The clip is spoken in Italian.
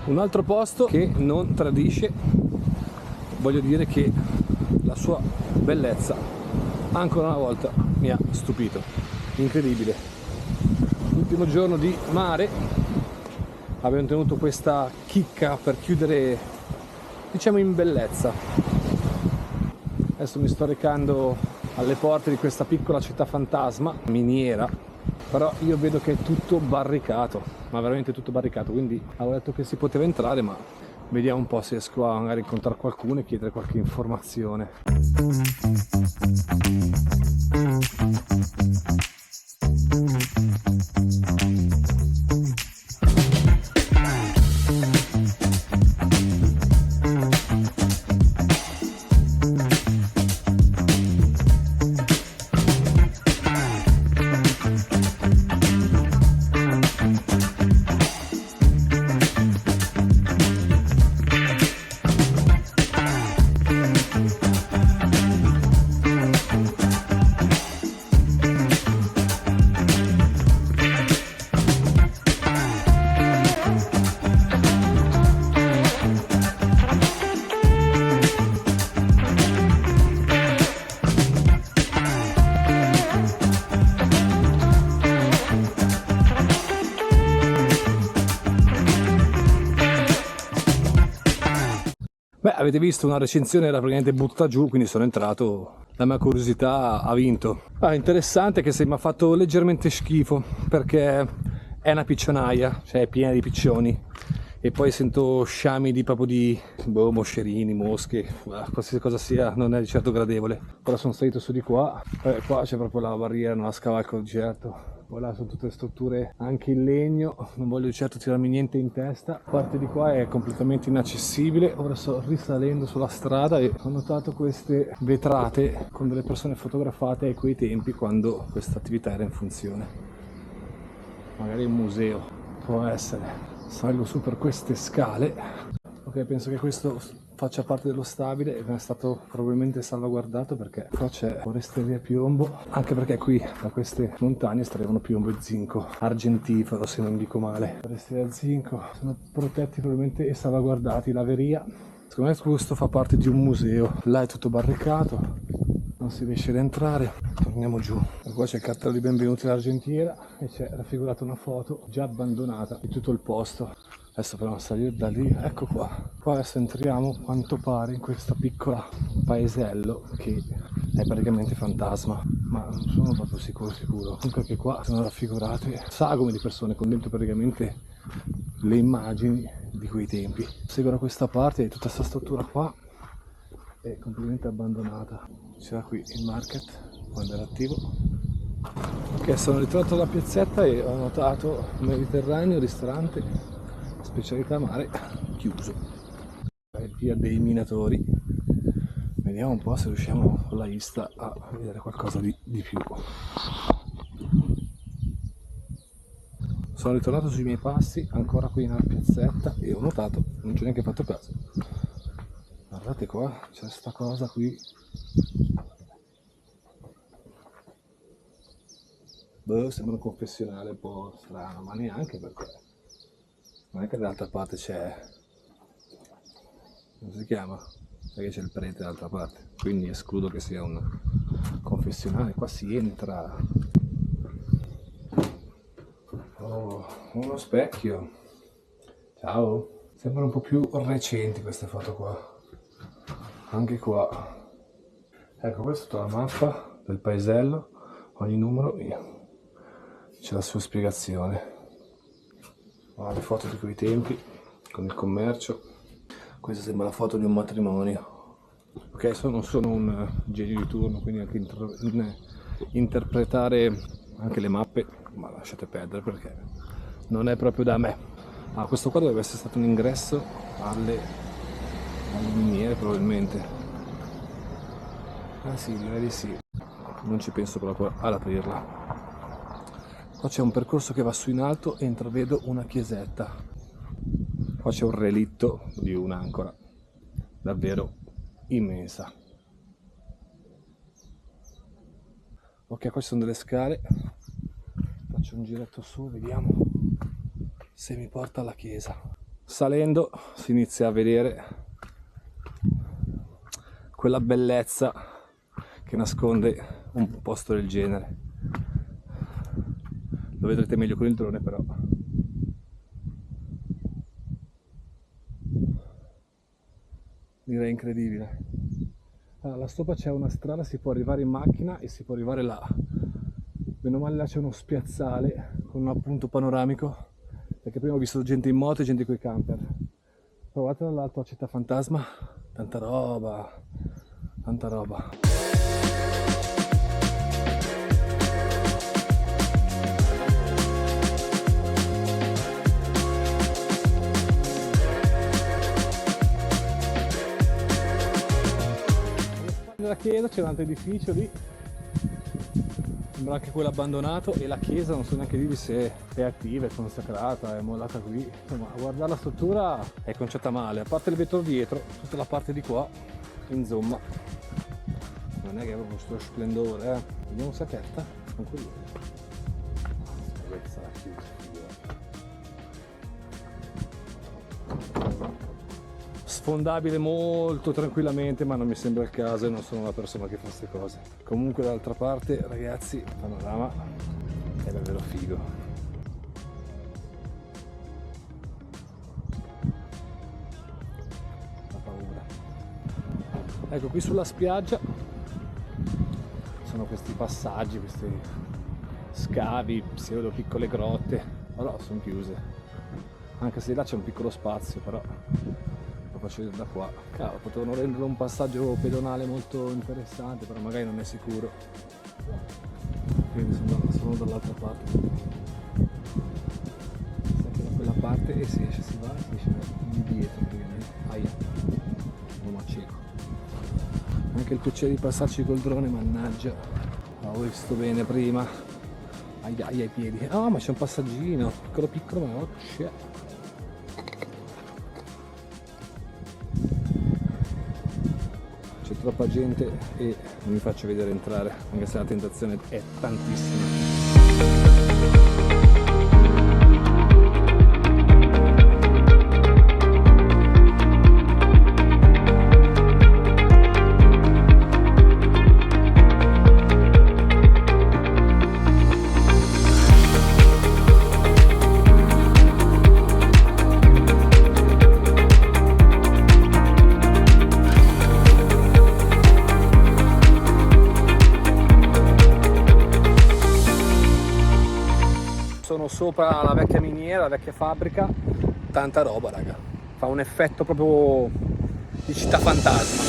Un altro posto che non tradisce, voglio dire che la sua bellezza ancora una volta mi ha stupito, incredibile. L'ultimo giorno di mare abbiamo tenuto questa chicca per chiudere, diciamo, in bellezza. Adesso mi sto recando alle porte di questa piccola città fantasma, miniera, però io vedo che è tutto barricato, ma veramente tutto barricato, quindi avevo detto che si poteva entrare, ma vediamo un po' se riesco a magari incontrare qualcuno e chiedere qualche informazione. Beh, avete visto, una recensione era praticamente buttata giù, quindi sono entrato, la mia curiosità ha vinto. Interessante che se mi ha fatto leggermente schifo, perché è una piccionaia, cioè è piena di piccioni, e poi sento sciami di proprio di moscerini, mosche, qualsiasi cosa sia, non è di certo gradevole. Ora sono salito su di qua, qua c'è proprio la barriera, non la scavalco di certo. Poi là sono tutte le strutture anche in legno, non voglio certo tirarmi niente in testa. La parte di qua è completamente inaccessibile. Ora sto risalendo sulla strada e ho notato queste vetrate con delle persone fotografate a quei tempi quando questa attività era in funzione. Magari un museo, può essere. Salgo su per queste scale. Ok, penso che questo faccia parte dello stabile e è stato probabilmente salvaguardato perché qua c'è foresteria piombo, anche perché qui da queste montagne estraevano piombo e zinco argentifero, se non dico male. Foresteria zinco sono protetti probabilmente e salvaguardati. Laveria, secondo me questo fa parte di un museo. Là è tutto barricato, non si riesce ad entrare. Torniamo giù. E qua c'è il cartello di benvenuti all'Argentiera e c'è raffigurata una foto già abbandonata di tutto il posto. Adesso però salire da lì, ecco qua. Qua adesso entriamo, quanto pare, in questo piccolo paesello che è praticamente fantasma, ma non sono proprio sicuro. Comunque che qua sono raffigurate sagome di persone con dentro praticamente le immagini di quei tempi. Seguono questa parte e tutta questa struttura qua è completamente abbandonata. C'era qui il market quando era attivo. Ok, sono ritornato alla piazzetta e ho notato Mediterraneo, ristorante, specialità mare, chiuso. È via dei minatori. Vediamo un po' se riusciamo con la Insta a vedere qualcosa di più. Sono ritornato sui miei passi, ancora qui nella piazzetta, e ho notato, non ci ho neanche fatto caso. Guardate qua, c'è sta cosa qui. Sembra un confessionale un po' strano, ma neanche, perché non è che dall'altra parte c'è, come si chiama? Perché c'è il prete dall'altra parte, quindi escludo che sia un confessionale. Qua si entra. Oh, uno specchio. Ciao. Sembrano un po' più recenti queste foto qua. Anche qua. Ecco, questa è tutta la mappa del paesello. Ogni numero c'è la sua spiegazione. Le foto di quei tempi con il commercio. Questa sembra la foto di un matrimonio. Ok, non sono un genio di turno, quindi anche interpretare anche le mappe, ma lasciate perdere perché non è proprio da me. Questo qua dovrebbe essere stato un ingresso alle miniere probabilmente. Sì, direi di sì. Non ci penso proprio ad aprirla. Qua c'è un percorso che va su in alto e intravedo una chiesetta. Qua c'è un relitto di un'ancora davvero immensa. Ok, qua ci sono delle scale. Faccio un giretto su, vediamo se mi porta alla chiesa. Salendo si inizia a vedere quella bellezza che nasconde un posto del genere. Lo vedrete meglio con il drone, però. Direi incredibile. Là sopra c'è una strada, si può arrivare in macchina e si può arrivare là. Meno male là c'è uno spiazzale con un appunto panoramico, perché prima ho visto gente in moto e gente coi camper. Provate dall'alto la città fantasma, tanta roba, tanta roba. Nella chiesa c'è un altro edificio lì, sembra anche quello abbandonato, e la chiesa non so neanche dirvi se è attiva, è consacrata, è mollata qui. Insomma, a guardare la struttura è conciata male, a parte il vetro dietro, tutta la parte di qua, insomma, non è che è proprio questo splendore, Vediamo se è aperta, sono curioso. Sarà chiusa. Sfondabile molto tranquillamente, ma non mi sembra il caso e non sono una persona che fa queste cose. Comunque dall'altra parte, ragazzi, il panorama è davvero figo. Fa paura. Ecco, qui sulla spiaggia sono questi passaggi, questi scavi, pseudo piccole grotte, però sono chiuse. Anche se là c'è un piccolo spazio, però faccio vedere da qua. Cavolo, potevano renderlo un passaggio pedonale molto interessante, però magari non è sicuro. Quindi sono dall'altra parte. Sempre da quella parte e si esce, si va e si esce di dietro praticamente. Aia, uomo cieco. Anche il piacere di passarci col drone, mannaggia. L'avevo visto bene prima. Aia, ai piedi. Ah, ma c'è un passaggino, piccolo piccolo, ma oh shit. C'è troppa gente e non mi faccio vedere entrare, anche se la tentazione è tantissima. Sono sopra la vecchia miniera, la vecchia fabbrica, tanta roba raga, fa un effetto proprio di città fantasma.